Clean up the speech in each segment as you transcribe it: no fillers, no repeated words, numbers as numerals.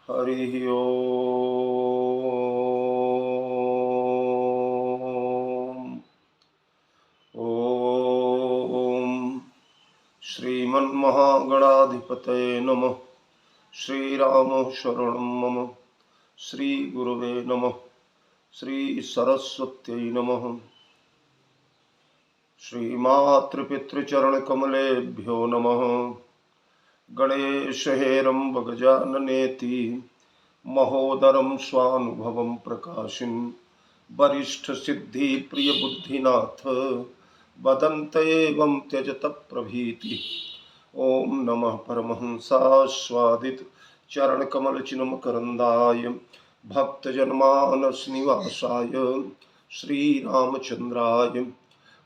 हरिः ओम्। ॐ श्रीमन्महागणाधिपतये नमः। श्रीरामः शरणं मम। श्रीगुरुवे नमः। श्रीसरस्वत्यै नमः। श्रीमातृपितृचरणकमलेभ्यो नमः। गणेशहेरम्ब गजाननेति महोदरं स्वानुभवं प्रकाशिं वरिष्ठसिद्धिप्रियबुद्धिनाथ वदन्त एवं त्यजत प्रभीति। ओं नमः परमहंसास्वादित चरणकमलचिन्मकरन्दाय भक्तजनमानसनिवासाय श्रीरामचन्द्राय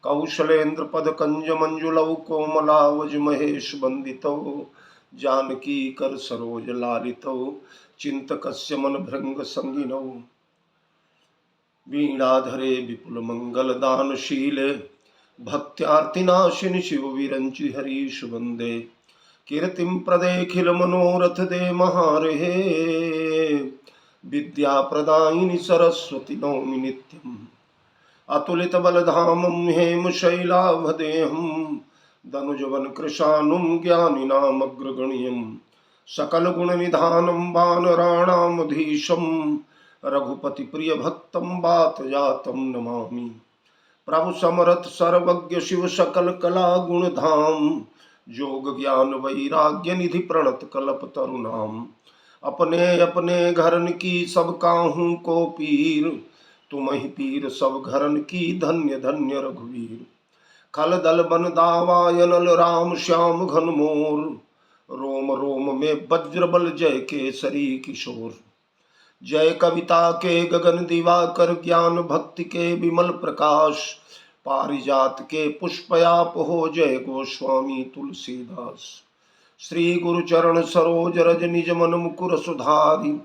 कौशलेन्द्रपदकञ्जमञ्जुलौ कोमलावजमहेशवन्दितौ जानकीकरसरोजलालितौ चिन्तकस्य मनभृङ्गसंगिनौ वीणाधरे विपुलमङ्गलदानशीले भक्त्यार्तिनाशिनि शिवविरञ्चि हरीश वन्दे कीर्तिं प्रदेखिलमनोरथदे महार्हे विद्याप्रदायिनि सरस्वती नौमि नित्यम् अतुलितबलधामं हेमशैलाभदेहं दनुजवनकृशानुं ज्ञानिनामग्रगण्यं सकलगुणनिधानं वानराणामधीशं रघुपतिप्रियभक्तं वातजातं नमामि। प्रभु समरथ सर्वज्ञ शिव सकल कला गुणधाम जोग ज्ञान वैराग्य निधि प्रणत कलप तरुणाम अपने अपने घरन की सब काहू को पीर तुम ही पीर सब घरन की धन्य धन्य रघुवीर खल दल बन दावायनल राम श्याम घन मोर रोम रोम में वज्र बल जय केसरी किशोर जय कविता के गगन दिवाकर ज्ञान भक्ति के विमल प्रकाश पारिजात के पुष्पयाप हो जय गोस्वामी तुलसीदास श्री गुरु चरण सरोज रज निज मन मुकुर सुधारि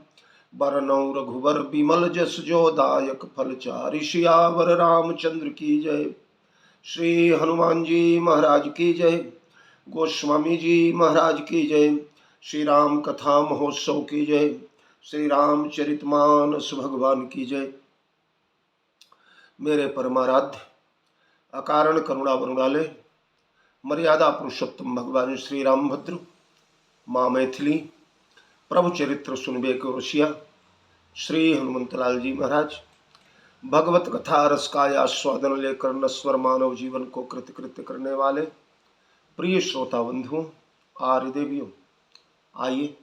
बरनौ रघुवर बिमल जस जो दायक फल चारि सियावर रामचंद्र की जय। श्री हनुमान जी महाराज की जय। गोस्वामी जी महाराज की जय। श्री राम कथा महोत्सव की जय। श्री रामचरितमानस भगवान की जय। मेरे परमाराध्य अकारण करुणा वरुणालय मर्यादा पुरुषोत्तम भगवान श्री रामभद्र माँ मैथिली प्रभु चरित्र सुनबे को रसिया श्री हनुमंतलाल जी महाराज भगवत कथा रस का आस्वादन लेकर नश्वर मानव जीवन को कृतकृत्य करने वाले प्रिय श्रोता बंधुओं आर्य देवियों, आइए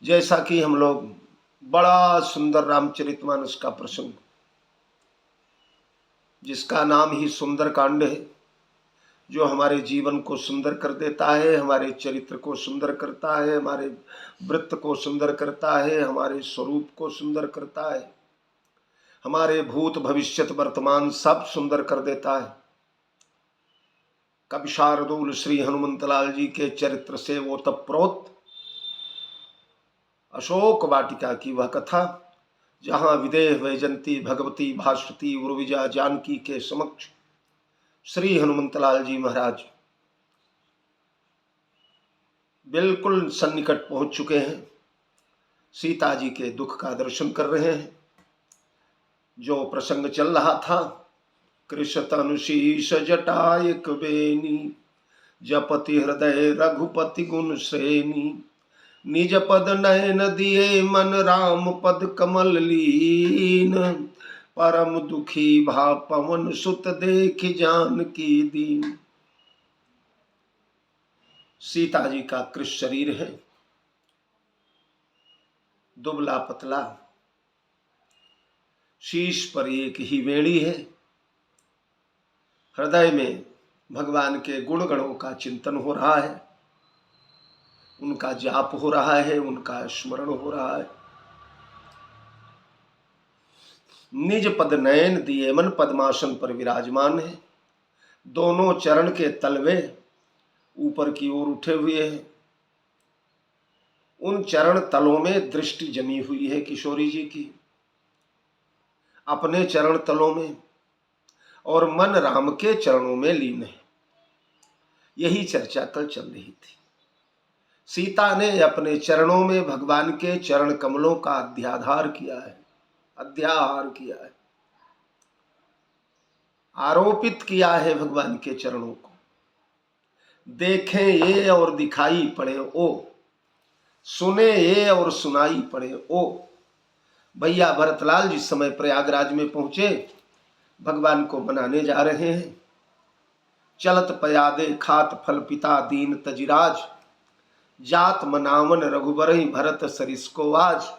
जैसा कि हम लोग बड़ा सुंदर रामचरितमानस का प्रसंग जिसका नाम ही सुंदर कांड है, जो हमारे जीवन को सुंदर कर देता है, हमारे चरित्र को सुंदर करता है, हमारे वृत्त को सुंदर करता है, हमारे स्वरूप को सुंदर करता है, हमारे भूत भविष्यत वर्तमान सब सुंदर कर देता है। कवि शार्दूल श्री हनुमंतलाल जी के चरित्र से ओतप्रोत अशोक वाटिका की वह कथा, जहां विदेह वैजंती भगवती भास्वती उर्विजा जानकी के समक्ष श्री हनुमंतलाल जी महाराज बिल्कुल सन्निकट पहुंच चुके हैं, सीता जी के दुख का दर्शन कर रहे हैं। जो प्रसंग चल रहा था, कृशतनुशीष जटायक बेनी जपति हृदय रघुपति गुण श्रेणी निज पद नयन दिए मन राम पद कमल लीन परम दुखी भा पवन सुत देख जान की दीन। सीता जी का कृश शरीर है, दुबला पतला, शीश पर एक ही वेणी है। हृदय में भगवान के गुण गणों का चिंतन हो रहा है, उनका जाप हो रहा है, उनका स्मरण हो रहा है। निज पद नयन दिए मन पद्मासन पर विराजमान है, दोनों चरण के तलवे ऊपर की ओर उठे हुए हैं। उन चरण तलों में दृष्टि जमी हुई है किशोरी जी की, अपने चरण तलों में, और मन राम के चरणों में लीन है। यही चर्चा कल चल रही थी। सीता ने अपने चरणों में भगवान के चरण कमलों का अध्याधार किया है, अध्याहार किया है, आरोपित किया है भगवान के चरणों को। देखें ये और दिखाई पड़े ओ, सुने ये और सुनाई पड़े ओ। भैया भरतलाल जिस समय प्रयागराज में पहुंचे, भगवान को मनाने जा रहे हैं। चलत पयादे खात फल पिता दीन तजिराज, जात मनावन रघुबरहि भरत सरिस को आज।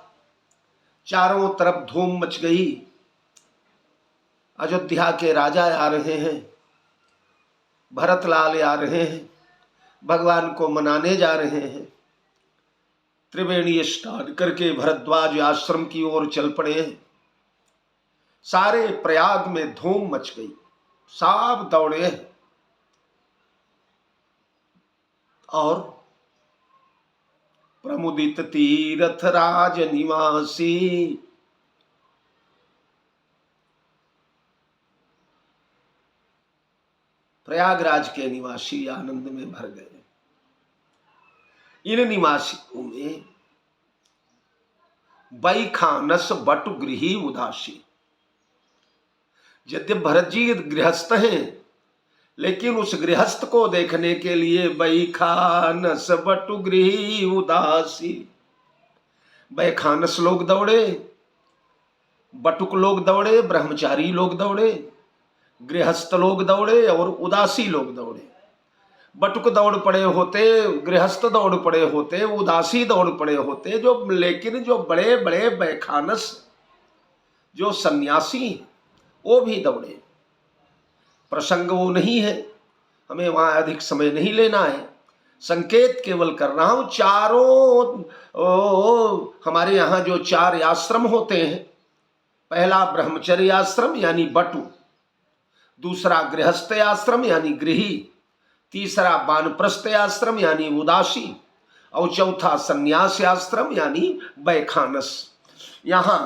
चारों तरफ धूम मच गई। अयोध्या के राजा आ रहे हैं, भरतलाल आ रहे हैं, भगवान को मनाने जा रहे हैं। त्रिवेणी स्नान करके भरद्वाज आश्रम की ओर चल पड़े हैं। सारे प्रयाग में धूम मच गई, सब दौड़े हैं। और प्रमुदित तीरथ राज निवासी, प्रयागराज के निवासी आनंद में भर गए। इन निवासियों में बैखानस बटुगृही उदासी। यद्यप भरत जी गृहस्थ हैं, लेकिन उस गृहस्थ को देखने के लिए बैखानस बटुगृही उदासी। बैखानस लोग दौड़े, बटुक लोग दौड़े, ब्रह्मचारी लोग दौड़े, गृहस्थ लोग दौड़े और उदासी लोग दौड़े। बटुक दौड़ पड़े होते, गृहस्थ दौड़ पड़े होते, उदासी दौड़ पड़े होते, लेकिन जो बड़े बड़े बैखानस जो सन्यासी वो भी दौड़े। प्रसंग वो नहीं है, हमें वहां अधिक समय नहीं लेना है, संकेत केवल कर रहा हूं। चारों हमारे यहां जो 4 आश्रम होते हैं, पहला ब्रह्मचर्य आश्रम यानी बटु, दूसरा गृहस्थ आश्रम यानी गृही, तीसरा वानप्रस्थ आश्रम यानी उदासी, और चौथा संन्यास आश्रम यानी बैखानस। यहां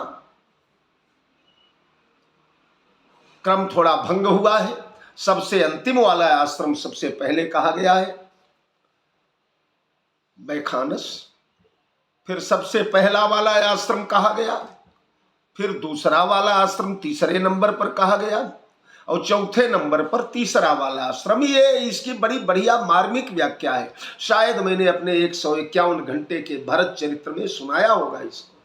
क्रम थोड़ा भंग हुआ है। सबसे अंतिम वाला आश्रम सबसे पहले कहा गया है, बैखानस। फिर सबसे पहला वाला आश्रम कहा गया, फिर दूसरा वाला आश्रम तीसरे नंबर पर कहा गया, और चौथे नंबर पर तीसरा वाला आश्रम। ये इसकी बड़ी बढ़िया मार्मिक व्याख्या है। शायद मैंने अपने 151 घंटे के भरत चरित्र में सुनाया होगा इसको,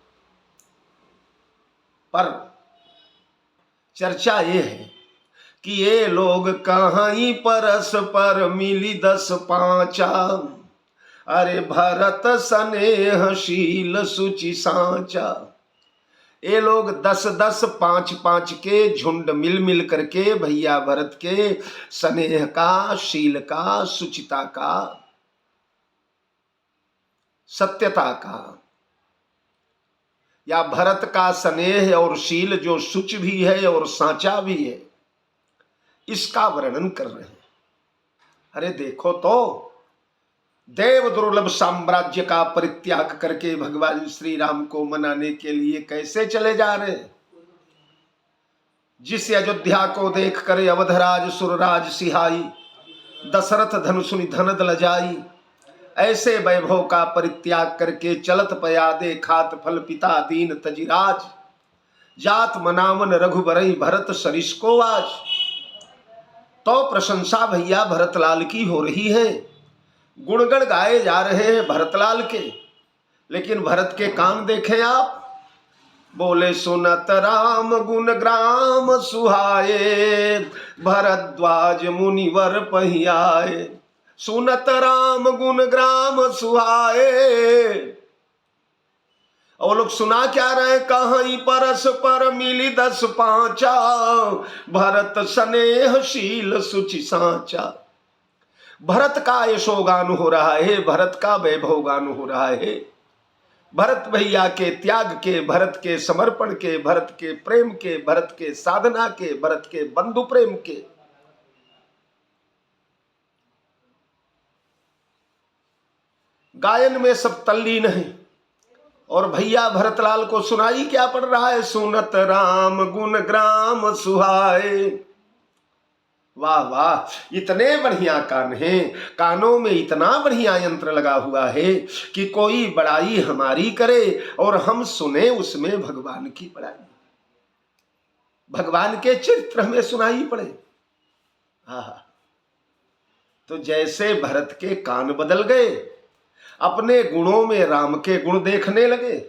पर चर्चा ये है कि ये लोग कहीं परस्पर मिली 10 पांचा, अरे भरत स्नेहशील सुचि सांचा। ये लोग 10-10, 5-5 के झुंड मिल मिल करके भैया भरत के स्नेह का, शील का, सुचिता का, सत्यता का, या भरत का स्नेह और शील जो सुच भी है और सांचा भी है, इसका वर्णन कर रहे हैं। अरे देखो तो, देव दुर्लभ साम्राज्य का परित्याग करके भगवान श्री राम को मनाने के लिए कैसे चले जा रहे हैं। जिस अयोध्या को देख कर अवधराज सुरराज सिहाई, दशरथ धनुषुनि धन दल जाई, ऐसे वैभव का परित्याग करके चलत पयादे खात फल पिता दीन तजिराज, जात मनावन रघुबरहि भरत सरिस को आज। तो प्रशंसा भैया भरतलाल की हो रही है, गुणगण गाए जा रहे हैं भरतलाल के। लेकिन भरत के कान देखें आप, बोले सुनत राम गुण ग्राम सुहाए, भरद्वाज मुनिवर पहियाए। सुनत राम गुण ग्राम सुहाए, और लोग सुना क्या रहे, कहीं परस्पर मिली 10 पांचा, भरत स्नेहशील सुचि सांचा। भरत का यशोगान हो रहा है, भरत का वैभव गान हो रहा है, भरत भैया के त्याग के, भरत के समर्पण के, भरत के प्रेम के, भरत के साधना के, भरत के बंधु प्रेम के। गायन में सब तल्लीन है। और भैया भरतलाल को सुनाई क्या पड़ रहा है, सुनत राम गुण ग्राम सुहाए। वाह वाह, इतने बढ़िया कान हैं, कानों में इतना बढ़िया यंत्र लगा हुआ है कि कोई बड़ाई हमारी करे और हम सुने उसमें भगवान की बड़ाई, भगवान के चरित्र हमें सुनाई पड़े। हाँ, तो जैसे भरत के कान बदल गए, अपने गुणों में राम के गुण देखने लगे,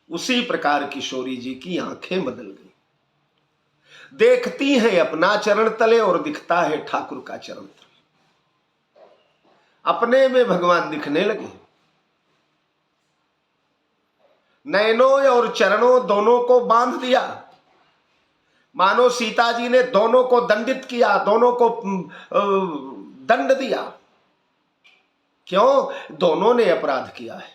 उसी प्रकार किशोरी जी की आंखें बदल गई, देखती है अपना चरण तले और दिखता है ठाकुर का चरण तले, अपने में भगवान दिखने लगे। नयनों और चरणों दोनों को बांध दिया, मानो सीता जी ने दोनों को दंडित किया, दोनों को दंड दिया। क्यों? दोनों ने अपराध किया है।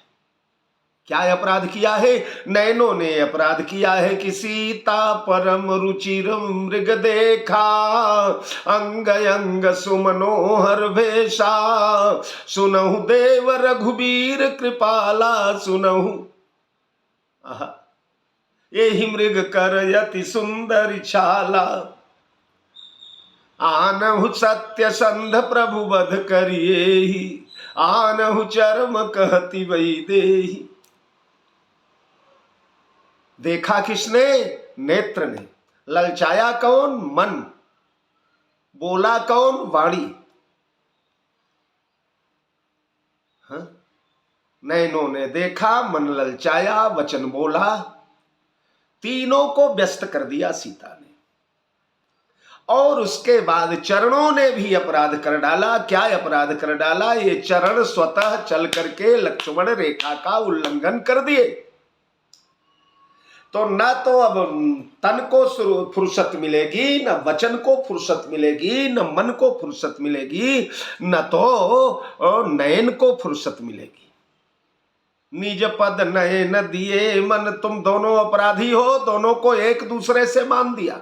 क्या अपराध किया है? नैनों ने अपराध किया है कि सीता परम रुचिर मृग देखा, अंग अंग सुमनोहर भेषा, सुनहु देव रघुबीर कृपाला, सुनहु यही मृग कर यति सुंदर छाला, आनहु सत्य संध प्रभु वध करिए, आनहु चरम कहती वही देही। देखा किसने? नेत्र ने। ललचाया कौन? मन। बोला कौन? वाणी। हाँ? नैनों ने देखा, मन ललचाया, वचन बोला, तीनों को व्यस्त कर दिया सीता ने। और उसके बाद चरणों ने भी अपराध कर डाला। क्या अपराध कर डाला? ये चरण स्वतः चल करके लक्ष्मण रेखा का उल्लंघन कर दिए। तो न तो अब तन को फुर्सत मिलेगी, न वचन को फुर्सत मिलेगी, न मन को फुर्सत मिलेगी, न तो नयन को फुर्सत मिलेगी। निज पद नयन दिए मन, तुम दोनों अपराधी हो, दोनों को एक दूसरे से मान दिया।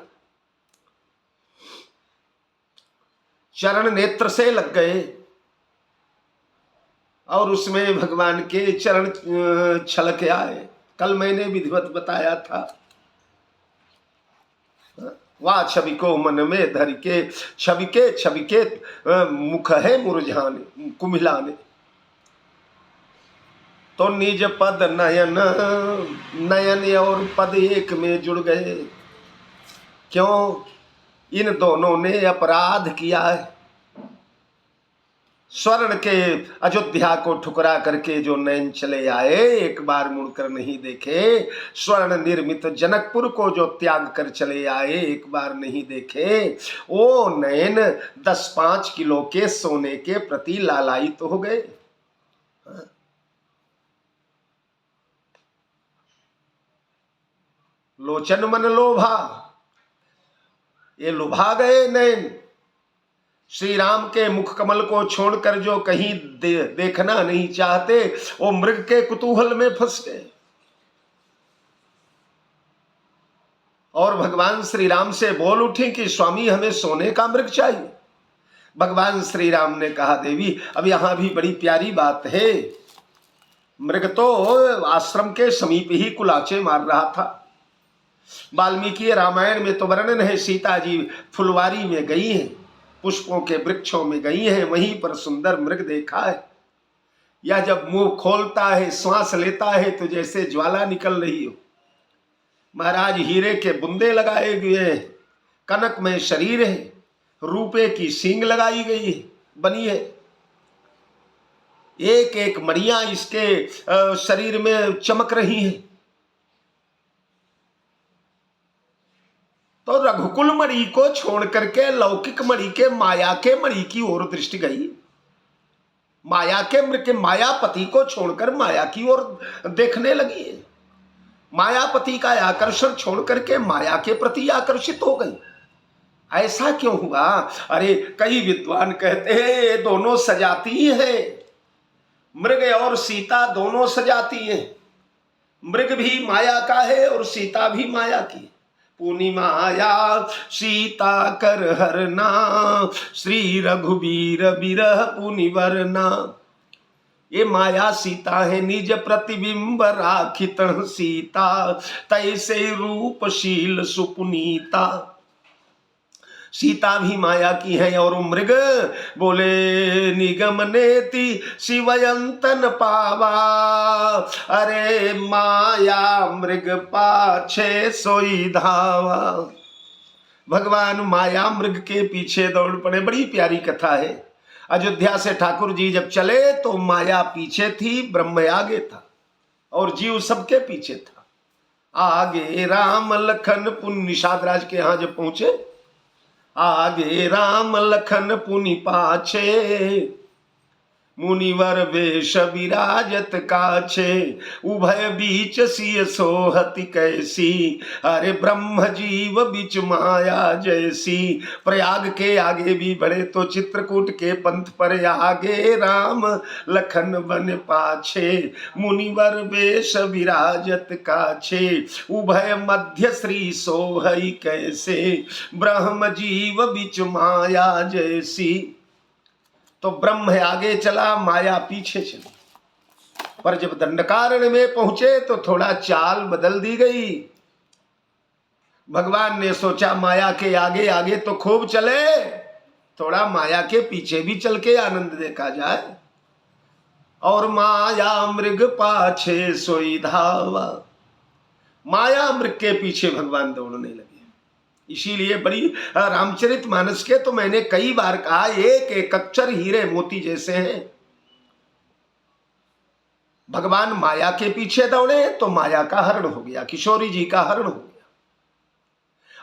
चरण नेत्र से लग गए और उसमें भगवान के चरण छलके आए। कल मैंने विधिवत बताया था, वाह छवि को मन में धर के, छवि के मुख है मुरझाने कुमिलाने, तो निज पद नयन, नयन और पद एक में जुड़ गए। क्यों? इन दोनों ने अपराध किया है। स्वर्ण के अयोध्या को ठुकरा करके जो नयन चले आए, एक बार मुड़कर नहीं देखे। स्वर्ण निर्मित जनकपुर को जो त्याग कर चले आए, एक बार नहीं देखे। वो नयन 10-5 किलो के सोने के प्रति लालायित हो गए। लोचन मन लोभा, ये लुभा गए नयन। श्री राम के मुख कमल को छोड़कर जो कहीं देखना नहीं चाहते, वो मृग के कुतूहल में फंस गए। और भगवान श्री राम से बोल उठी कि स्वामी हमें सोने का मृग चाहिए। भगवान श्री राम ने कहा देवी अब यहां भी बड़ी प्यारी बात है। मृग तो आश्रम के समीप ही कुलाचे मार रहा था। वाल्मीकि रामायण में तो वर्णन है, सीता जी फुलवारी में गई हैं, पुष्पों के वृक्षों में गई हैं, वहीं पर सुंदर मृग देखा है। या जब मुंह खोलता है, श्वास लेता है तो जैसे ज्वाला निकल रही हो। महाराज हीरे के बुंदे लगाए हुए हैं, कनक में शरीर है, रूपे की सींग लगाई गई है, बनी है। एक एक मणियां इसके शरीर में चमक रही हैं। तो रघुकुल मणि को छोड़ करके लौकिक मणि के माया के मणि की ओर दृष्टि गई। माया के मृग, मायापति को छोड़कर माया की ओर देखने लगी है। मायापति का आकर्षण छोड़ करके माया के प्रति आकर्षित हो गई। ऐसा क्यों हुआ? अरे कई विद्वान कहते हैं ये दोनों सजाती है, मृग और सीता दोनों सजाती है। मृग भी माया का है और सीता भी माया की। पुनि माया सीता कर हरना, श्री रघुबीर बिरह पुनि वरना। ये माया सीता है, निज प्रतिबिंब राखित सीता, तैसे रूपशील सुपुनीता। सीता भी माया की है। और मृग बोले निगम नेति शिवयंतन पावा, अरे माया मृग पाछे सोई धावा। भगवान माया मृग के पीछे दौड़ पड़े। बड़ी प्यारी कथा है। अयोध्या से ठाकुर जी जब चले तो माया पीछे थी, ब्रह्म आगे था और जीव सबके पीछे था। आगे राम लखन पुनि, निषाद राज के यहां जब पहुंचे, आगे राम लखन पुनि पाछे, मुनिवर वेश विराजत काछे, उभय बीच सिय सोहति कैसी, अरे ब्रह्म जीव बीच माया जैसी। प्रयाग के आगे भी बढ़े तो चित्रकूट के पंथ पर, आगे राम लखन बन पाछे, मुनिवर वेश विराजत काछे, उभय मध्य श्री सोहई कैसे, ब्रह्म जीव बीच माया जैसी। तो ब्रह्म आगे चला, माया पीछे चली। पर जब दंडकारण्य में पहुंचे तो थोड़ा चाल बदल दी गई। भगवान ने सोचा माया के आगे आगे तो खूब चले, थोड़ा माया के पीछे भी चल के आनंद देखा जाए। और माया मृग पाछे सोई धावा, माया मृग के पीछे भगवान दौड़ने लगे। इसीलिए बड़ी रामचरितमानस के तो मैंने कई बार कहा, एक एक अक्षर हीरे मोती जैसे हैं। भगवान माया के पीछे दौड़े तो माया का हरण हो गया, किशोरी जी का हरण हो गया।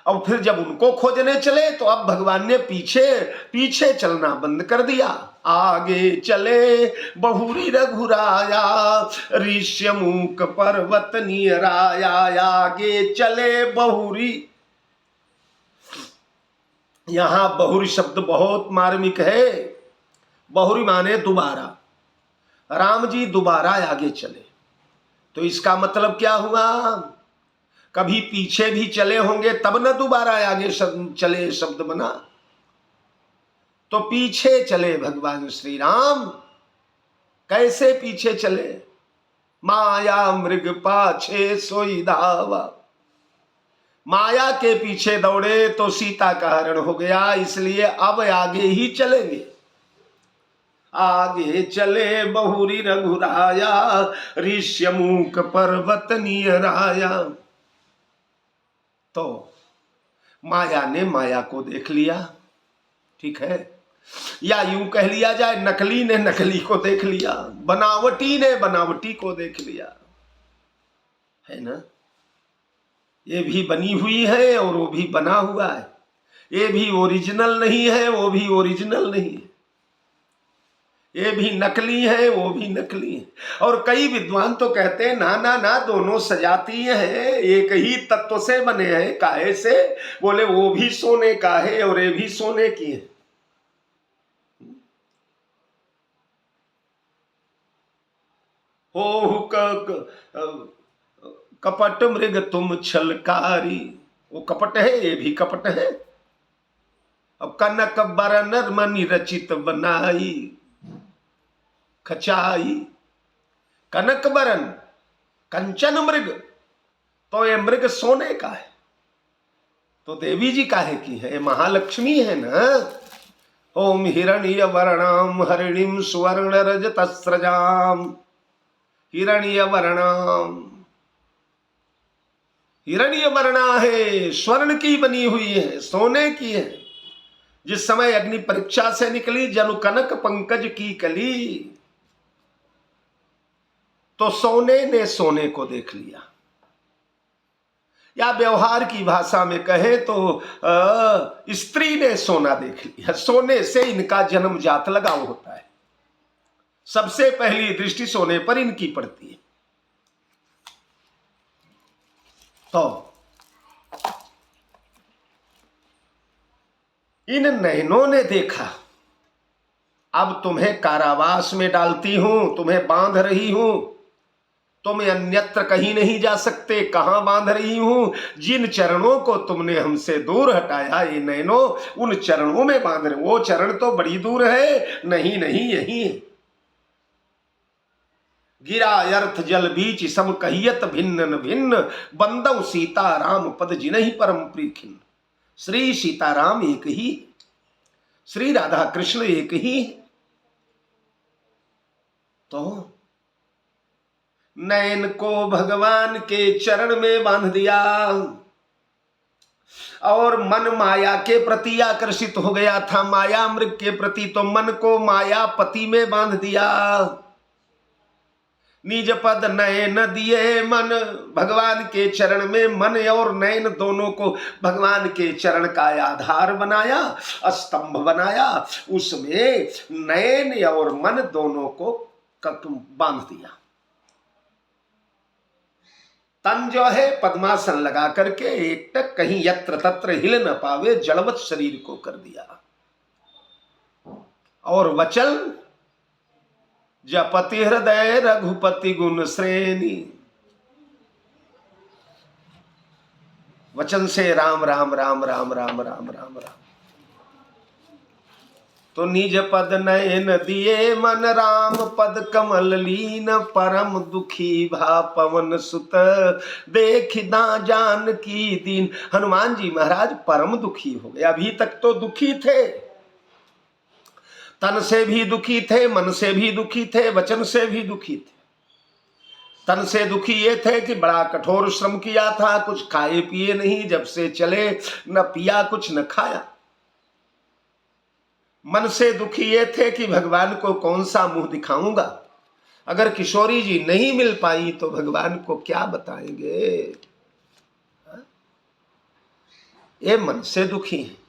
और फिर जब उनको खोजने चले तो अब भगवान ने पीछे पीछे चलना बंद कर दिया। आगे चले बहुरी रघुराया, ऋष्यमूक पर्वत नियराया। आगे चले बहुरी, यहां बहुरी शब्द बहुत मार्मिक है। बहुरी माने दोबारा, राम जी दोबारा आगे चले। तो इसका मतलब क्या हुआ, कभी पीछे भी चले होंगे तब न दोबारा आगे चले शब्द बना। तो पीछे चले भगवान श्री राम। कैसे पीछे चले, माया मृग पाछे सोई धावा। माया के पीछे दौड़े तो सीता का हरण हो गया, इसलिए अब आगे ही चलेंगे। आगे चले बहुरी रघुराया, ऋष्यमूक पर्वत नियराया। तो माया ने माया को देख लिया, ठीक है, या यूं कह लिया जाए नकली ने नकली को देख लिया, बनावटी ने बनावटी को देख लिया, है ना। ये भी बनी हुई है और वो भी बना हुआ है। ये भी ओरिजिनल नहीं है, वो भी ओरिजिनल नहीं है। ये भी नकली है, वो भी नकली है। और कई विद्वान तो कहते हैं ना ना ना, दोनों सजातीय हैं, एक ही तत्व से बने हैं। काहे से, बोले वो भी सोने का है और ये भी सोने की है। हो कपट मृग तुम छलकारी, वो कपट है, ये भी कपट है। अब कनक बरन मणि रचित बनाई, खचाई। कनक बरन, कंचन मृग, तो ये मृग सोने का है। तो देवी जी काहे की है, महालक्ष्मी है ना। ओम हिरण्य वर्णाम हरिणीम सुवर्ण रजतस्रजाम, हिरण्य वर्णाम, हिरण्य वर्णा है, स्वर्ण की बनी हुई है, सोने की है। जिस समय अग्नि परीक्षा से निकली, जनु कनक पंकज की कली, तो सोने ने सोने को देख लिया। या व्यवहार की भाषा में कहे तो स्त्री ने सोना देख लिया। सोने से इनका जन्म जात लगाव होता है, सबसे पहली दृष्टि सोने पर इनकी पड़ती है। तो इन नैनों ने देखा, अब तुम्हें कारावास में डालती हूं, तुम्हें बांध रही हूं, तुम अन्यत्र कहीं नहीं जा सकते। कहां बांध रही हूं, जिन चरणों को तुमने हमसे दूर हटाया, ये नैनों उन चरणों में बांध रहे। वो चरण तो बड़ी दूर है, नहीं नहीं यही है। गिरा अर्थ जल बीच सम कहियत भिन्न भिन्न, बंदौ सीता राम पद जिनहि परम प्रीखिन। श्री सीताराम एक ही, श्री राधा कृष्ण एक ही। तो नयन को भगवान के चरण में बांध दिया और मन माया के प्रति आकर्षित हो गया था, माया मृग के प्रति, तो मन को मायापति में बांध दिया। निज पद नयन दिए मन, भगवान के चरण में मन और नयन दोनों को भगवान के चरण का आधार बनाया, स्तंभ बनाया, उसमें नयन और मन दोनों को बांध दिया। तन जो है पद्मासन लगा करके एकटक कहीं यत्र तत्र हिल न पावे जड़वत शरीर को कर दिया। और वचन जपति हृदय रघुपति गुण श्रेणी, वचन से राम राम राम राम राम राम राम राम। तो निज पद नयन दिए मन, राम पद कमल लीन, परम दुखी भा पवन सुत, देख ना जान की दीन। हनुमान जी महाराज परम दुखी हो गए। अभी तक तो दुखी थे, तन से भी दुखी थे, मन से भी दुखी थे, वचन से भी दुखी थे। तन से दुखी ये थे कि बड़ा कठोर श्रम किया था, कुछ खाए पिए नहीं, जब से चले न पिया कुछ न खाया। मन से दुखी ये थे कि भगवान को कौन सा मुंह दिखाऊंगा, अगर किशोरी जी नहीं मिल पाई तो भगवान को क्या बताएंगे। ये मन से दुखी है।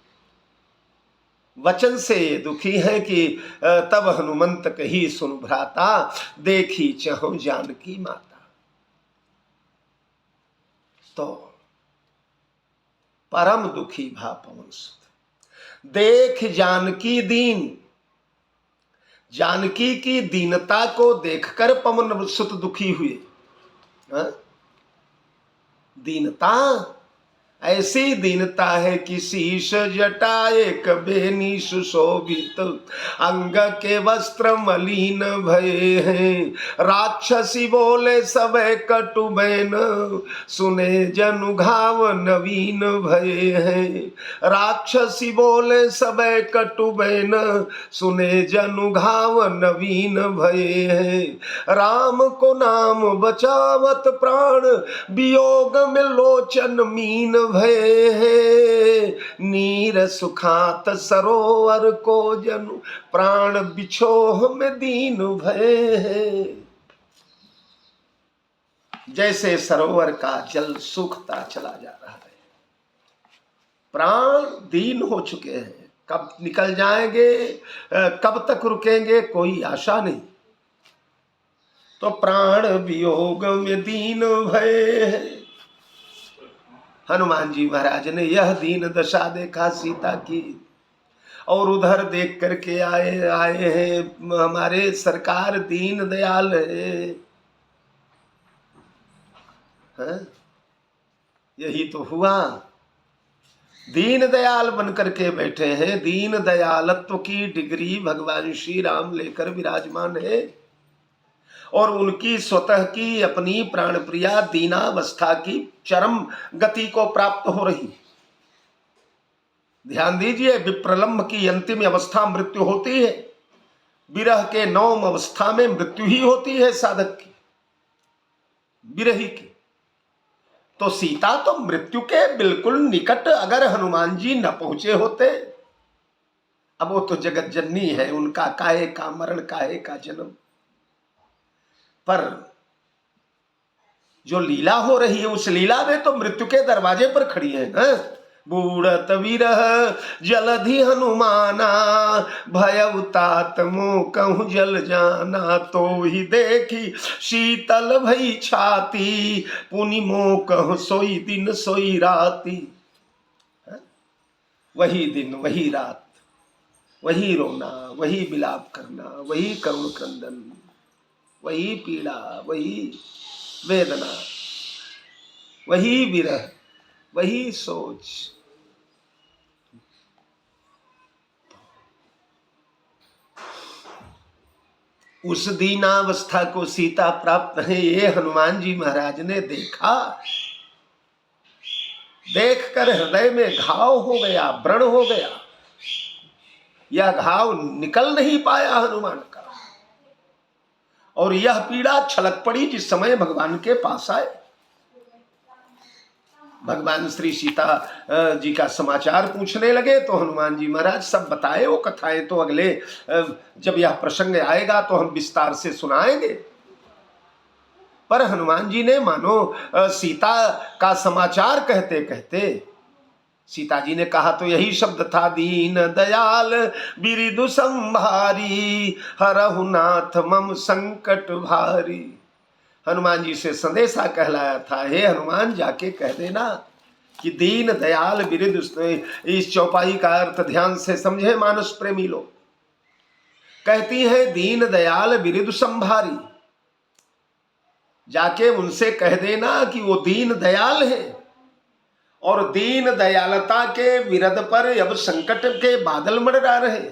वचन से ये दुखी है कि तब हनुमंत कही सुन भ्राता, देखी चहु जानकी माता। तो परम दुखी भा पवन सुत, देख जानकी दीन। जानकी की दीनता को देखकर पवन सुत दुखी हुए। दीनता ऐसी दीनता है कि शीश जटाए कबेनी सुशोभित, अंग के वस्त्र मलिन भये हैं। राक्षसी बोले सबे कटु बैन, सुने जनु घाव नवीन भये हैं। राक्षसी बोले सबे कटु बैन, सुने जनु घाव नवीन भये हैं। राम को नाम बचावत प्राण, वियोग में लोचन मीन भये है। नीर सुखात सरोवर को जनु, प्राण बिछोह में दीन भये है। जैसे सरोवर का जल सूखता चला जा रहा है, प्राण दीन हो चुके हैं। कब निकल जाएंगे, कब तक रुकेंगे, कोई आशा नहीं। तो प्राण वियोग में दीन भये है। हनुमान जी महाराज ने यह दीन दशा देखा सीता की, और उधर देख करके आए हैं हमारे सरकार दीन दयाल है। यही तो हुआ, दीन दयाल बन करके बैठे हैं। दीन दयालत्व की डिग्री भगवान श्री राम लेकर विराजमान है, और उनकी स्वतः की अपनी प्राण प्रिया दीनावस्था की चरम गति को प्राप्त हो रही। ध्यान दीजिए, विप्रलंब की अंतिम अवस्था मृत्यु होती है, विरह के नवम अवस्था में मृत्यु ही होती है साधक की, विरही की। तो सीता तो मृत्यु के बिल्कुल निकट अगर हनुमान जी न पहुंचे होते, अब वो तो जगत जननी है, उनका काहे का मरण, काहे का जन्म। पर जो लीला हो रही है, उस लीला में तो मृत्यु के दरवाजे पर खड़ी है। बूढ़त विरह जलधि हनुमाना, भयउतात मोह कहूँ जल जाना। तो ही देखी शीतल भई छाती, पुनि मोह कहूँ सोई दिन सोई राती। वही दिन वही रात, वही रोना, वही विलाप करना, वही करुण क्रंदन, वही पीड़ा, वही वेदना, वही विरह, वही सोच। उस दीनावस्था को सीता प्राप्त है, ये हनुमान जी महाराज ने देखा। देखकर हृदय में घाव हो गया, व्रण हो गया। यह घाव निकल नहीं पाया हनुमान का, और यह पीड़ा छलक पड़ी जिस समय भगवान के पास आए। भगवान श्री सीता जी का समाचार पूछने लगे तो हनुमान जी महाराज सब बताए। वो कथाएं तो अगले जब यह प्रसंग आएगा तो हम विस्तार से सुनाएंगे। पर हनुमान जी ने मानो सीता का समाचार कहते कहते, सीता जी ने कहा तो यही शब्द था, दीन दयाल बिरिदु संभारी हरहु नाथ मम संकट भारी। हनुमान जी से संदेशा कहलाया था, हे हनुमान जाके कह देना कि दीन दयाल बिरिदु। इस चौपाई का अर्थ ध्यान से समझे मानस प्रेमी लोग। कहती है दीन दयाल बिरिदु संभारी, जाके उनसे कह देना कि वो दीन दयाल है और दीन दयालता के विरद पर अब संकट के बादल मंडरा रहे।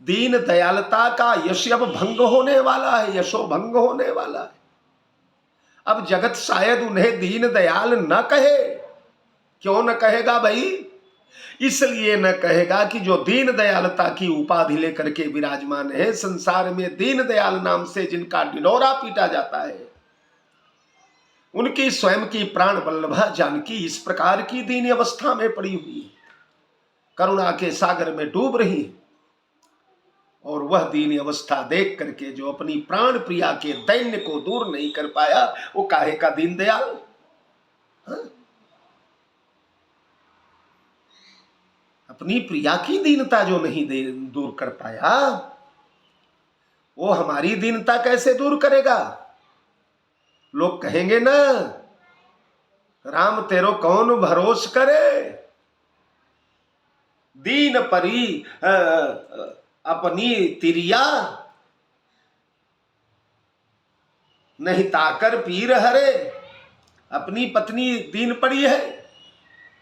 दीन दयालता का यश अब भंग होने वाला है, यशो भंग होने वाला है। अब जगत शायद उन्हें दीन दयाल न कहे। क्यों न कहेगा भाई? इसलिए न कहेगा कि जो दीन दयालता की उपाधि लेकर के विराजमान है, संसार में दीन दयाल नाम से जिनका डिंडोरा पीटा जाता है, उनकी स्वयं की प्राण वल्लभा जानकी इस प्रकार की दीन अवस्था में पड़ी हुई है, करुणा के सागर में डूब रही है। और वह दीन अवस्था देख करके जो अपनी प्राण प्रिया के दैन्य को दूर नहीं कर पाया, वो काहे का दीन दयाल? हाँ? अपनी प्रिया की दीनता जो नहीं दूर कर पाया, वो हमारी दीनता कैसे दूर करेगा? लोग कहेंगे ना, राम तेरो कौन भरोस करे, दीन परी अपनी तिरिया, नहीं ताकर पीर हरे। अपनी पत्नी दीन पड़ी है,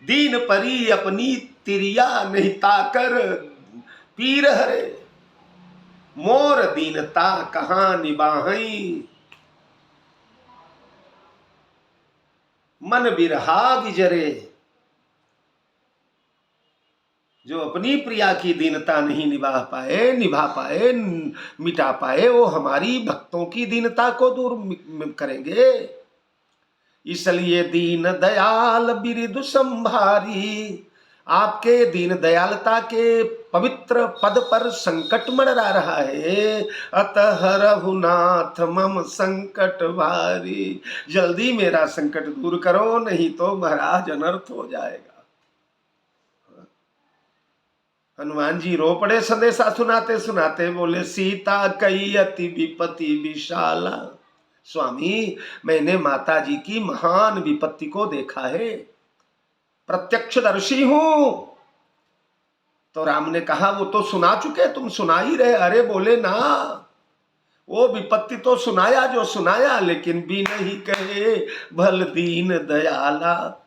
दीन परी अपनी तिरिया, नहीं ताकर पीर हरे। मोर दीनता कहां निबाहई, मन बिरहा जरे। जो अपनी प्रिया की दीनता नहीं निभा पाए, मिटा पाए, वो हमारी भक्तों की दीनता को दूर करेंगे। इसलिए दीन दयाल बिरिदु संभारी, आपके दीन दयालता के पवित्र पद पर संकट मंडरा रहा है। अतः हरहु नाथ मम संकट भारी, जल्दी मेरा संकट दूर करो, नहीं तो महाराज अनर्थ हो जाएगा। हनुमान जी रो पड़े संदेशा सुनाते सुनाते, बोले सीता कई अति विपत्ति विशाला। स्वामी, मैंने माता जी की महान विपत्ति को देखा है, प्रत्यक्षदर्शी हूं। तो राम ने कहा वो तो सुना चुके, तुम सुना ही रहे। अरे बोले ना, वो विपत्ति तो सुनाया जो सुनाया, लेकिन भी नहीं कहे भल दीन दयाला।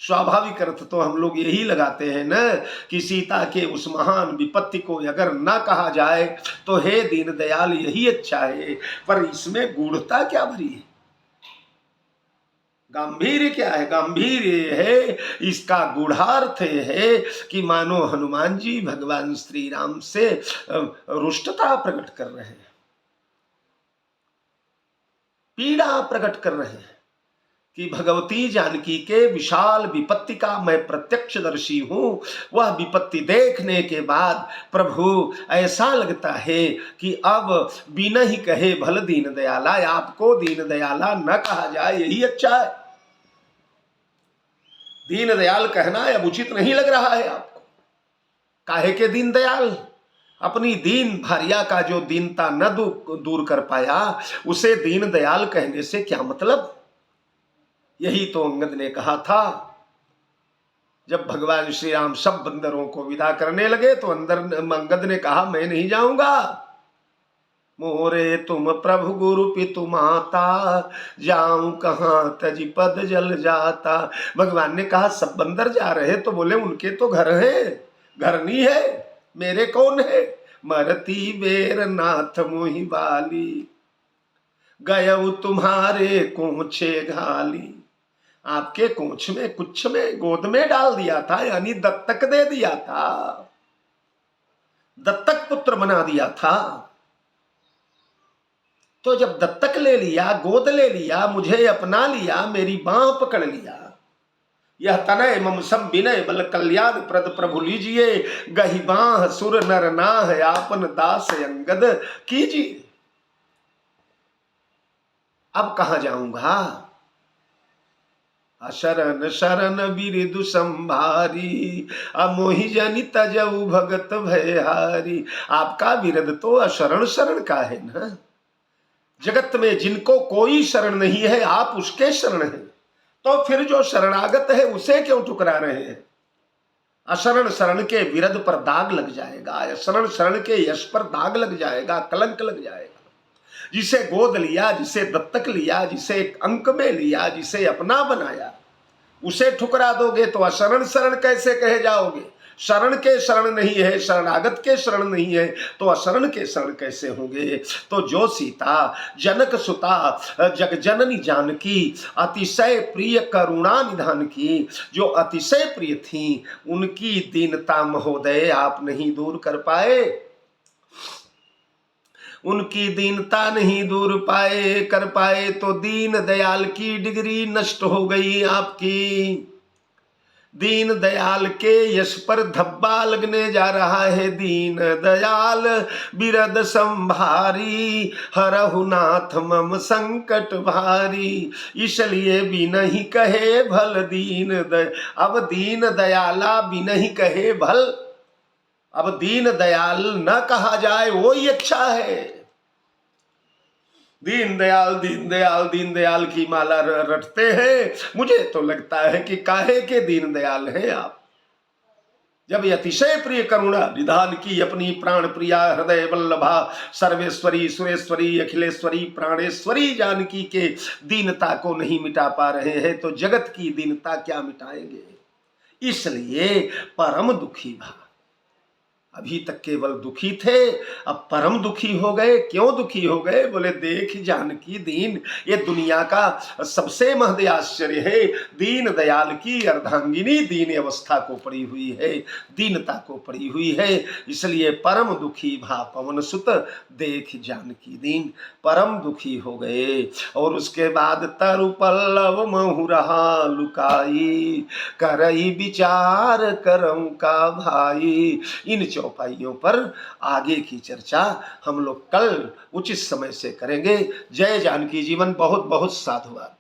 स्वाभाविक अर्थ तो हम लोग यही लगाते हैं ना कि सीता के उस महान विपत्ति को अगर ना कहा जाए तो हे दीन दयाल यही अच्छा है। पर इसमें गूढ़ता क्या भरी है, गंभीर क्या है? गंभीर है, इसका गूढ़ार्थ है कि मानो हनुमान जी भगवान श्री राम से रुष्टता प्रकट कर रहे हैं, पीड़ा प्रकट कर रहे हैं कि भगवती जानकी के विशाल विपत्ति का मैं प्रत्यक्षदर्शी हूं। वह विपत्ति देखने के बाद प्रभु ऐसा लगता है कि अब बिना ही कहे भल दीन दयाला, आपको दीन दयाला न कहा जाए यही अच्छा है। दीन दयाल कहना अब उचित नहीं लग रहा है आपको। काहे के दीन दयाल? अपनी दीन भार्या का जो दीनता न दूर कर पाया, उसे दीन दयाल कहने से क्या मतलब? यही तो अंगद ने कहा था। जब भगवान श्री राम सब बंदरों को विदा करने लगे तो अंगद ने कहा मैं नहीं जाऊंगा। मोरे तुम प्रभु गुरु पितु माता, जाऊं कहां तज पद जल जाता। भगवान ने कहा सब बंदर जा रहे, तो बोले उनके तो घर है, घर नहीं है, मेरे कौन है? मरती बेर नाथ मोहि बाली, गयऊ तुम्हारे कोछे घाली। आपके कोंछ में कुछ में गोद में डाल दिया था, यानी दत्तक दे दिया था, दत्तक पुत्र बना दिया था। तो जब दत्तक ले लिया, गोद ले लिया, मुझे अपना लिया, मेरी बांह पकड़ लिया, यह तनय मम सब विनय बल कल्याण प्रद प्रभु लीजिए, गही बांह सुर नर नाह आपन दास अंगद कीजिए। अब कहां जाऊंगा? अशरण शरण बिरदु संभारी, अमोहि जनि तजऊ भगत भयहारी। आपका विरद तो अशरण शरण का है ना। जगत में जिनको कोई शरण नहीं है, आप उसके शरण हैं, तो फिर जो शरणागत है उसे क्यों ठुकरा रहे हैं? अशरण शरण के विरद पर दाग लग जाएगा, अशरण शरण के यश पर दाग लग जाएगा, कलंक लग जाएगा। जिसे गोद लिया, जिसे दत्तक लिया, जिसे अंक में लिया, जिसे अपना बनाया, उसे ठुकरा दोगे तो अशरण शरण कैसे कहे जाओगे? शरण के शरण नहीं है, शरणागत के शरण नहीं है, तो अशरण के शरण कैसे होंगे? तो जो सीता जनक सुता जग जननी जानकी, अतिशय प्रिय करुणा निधान की, जो अतिशय प्रिय थी, उनकी दीनता महोदय आप नहीं दूर कर पाए। उनकी दीनता नहीं दूर कर पाए तो दीन दयाल की डिग्री नष्ट हो गई आपकी। दीन दयाल के यश पर धब्बा लगने जा रहा है। दीन दयाल बिरद संभारी, हरहु नाथ मम संकट भारी, इसलिए बिनहि कहे भल अब दीन दयाला बिनहि कहे भल। अब दीन दयाल न कहा जाए वो ही अच्छा है। दीन दयाल दीन दयाल दीन दयाल की माला रटते हैं। मुझे तो लगता है कि काहे के दीन दयाल हैं आप, जब अतिशय प्रिय करुणा निधान की अपनी प्राण प्रिया हृदय वल्लभा सर्वेश्वरी सुरेश्वरी अखिलेश्वरी प्राणेश्वरी जानकी के दीनता को नहीं मिटा पा रहे हैं, तो जगत की दीनता क्या मिटाएंगे? इसलिए परम दुखी भा। अभी तक केवल दुखी थे, अब परम दुखी हो गए। क्यों दुखी हो गए? बोले देख जानकी दीन। ये दुनिया का सबसे महद आश्चर्य है, दीन दयाल की अर्धांगिनी दीन अवस्था को पड़ी हुई है, दीनता को पड़ी हुई है। इसलिए परम दुखी भा पवन सुत देख जानकी दीन, परम दुखी हो गए। और उसके बाद तरु पल्लव महुरहा लुकाई, करई विचार करम का भाई। इन चौपाइयों पर आगे की चर्चा हम लोग कल उचित समय से करेंगे। जय जानकी जीवन। बहुत बहुत साधुवाद।